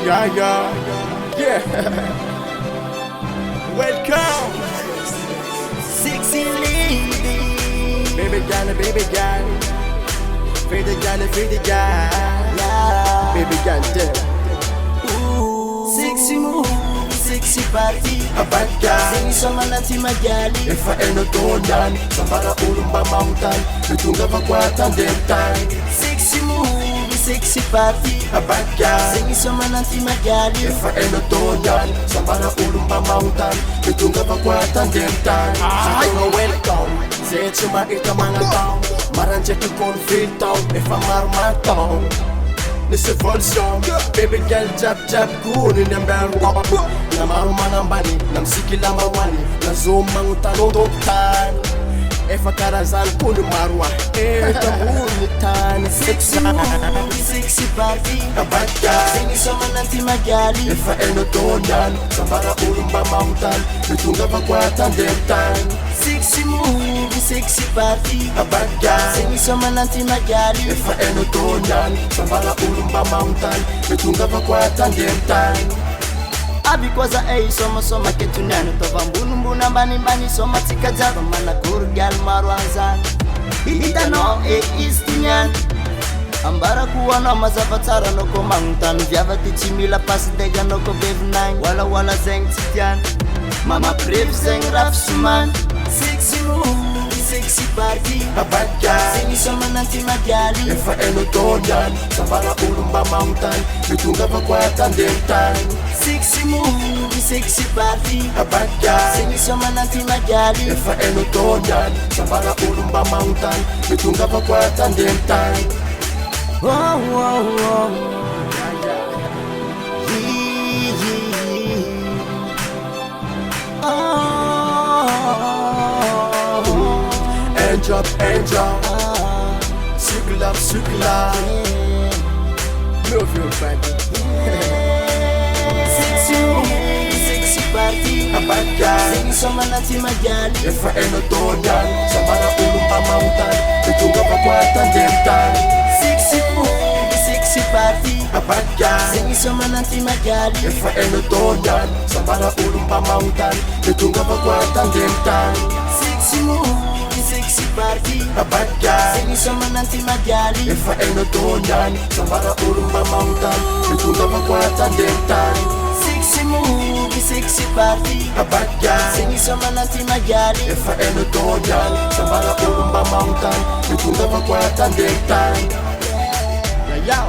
Yeah. Welcome, Sexy lady, baby girl, pretty girl, yeah. baby girl, yeah. Sexy move, sexy party. A bad girl, Sing sama nanti magali. if I ain't no tonyan, sambara ulumba mountain, bitunga pakwatan dentan. Sexy move, sexy party. A bad girl, Sing sama nanti magali. if I ain't no tonyan, sambara ulumba mountain, bitunga pakwatan dentan. Sayang welcome, say cuma ika mga tao, maranje ki confit tao, if I'm marmatao. Nisi volsyon, baby girl jab kunin yung berwa. Na maruma ng bani, nam sikila mawani, na zoom ang tanong-toktan. Efa karazan kunin marwa, tamunitan. Sexy move, sexy party. Kabad ka, Sing sama nanti magali. efa enotonyan, sambara ulumba mountain, bitunga pakwatan dentan. Sexy move, sexy party. Kabad ka, Sing sama nanti magali. efa enotonyan, sambara ulumba mountain, bitunga pakwatan dentan. Abi kwaza soma ketunano tova mbunu mbani soma tikajaba mana kurgal marwanzan itano istinyan ambara kuwana mazavatara noko mountain vyava tichimila pasi dega noko bevnang wala zeng titian mama brave zeng rap suman sexy move sexy party Kabad ka, sing sama nanti magali efa enotonyan, sambara ulumba mountain, bitunga pakwatan dentan. sexy move sexy party Kabad ka, sing sama nanti magali efa enotonyan, sambara ulumba mountain, bitunga pakwatan dentan. oh, oh, oh. Yee, yee. Oh, Enjoy, ah, circular, yeah. love your body. Sexy move, sexy party. Kabad ka, Sing sama nanti magali. efa enotonyan, sambara ulumba mountain, bitunga pakwatan dentan. Sexy move, sexy party. Kabad ka, Sing sama nanti magali. efa enotonyan, sambara ulumba mountain, bitunga pakwatan dentan. Sexy move, sexy party. Kabad ka, Sing sama nanti magali. efa enotonyan, sambara ulumba mountain, bitunga pakwatan dentan. Sexy move, sexy party. Kabad ka, Sing sama nanti magali. efa enotonyan, sambara ulumba mountain, bitunga pakwatan dentan. Yo.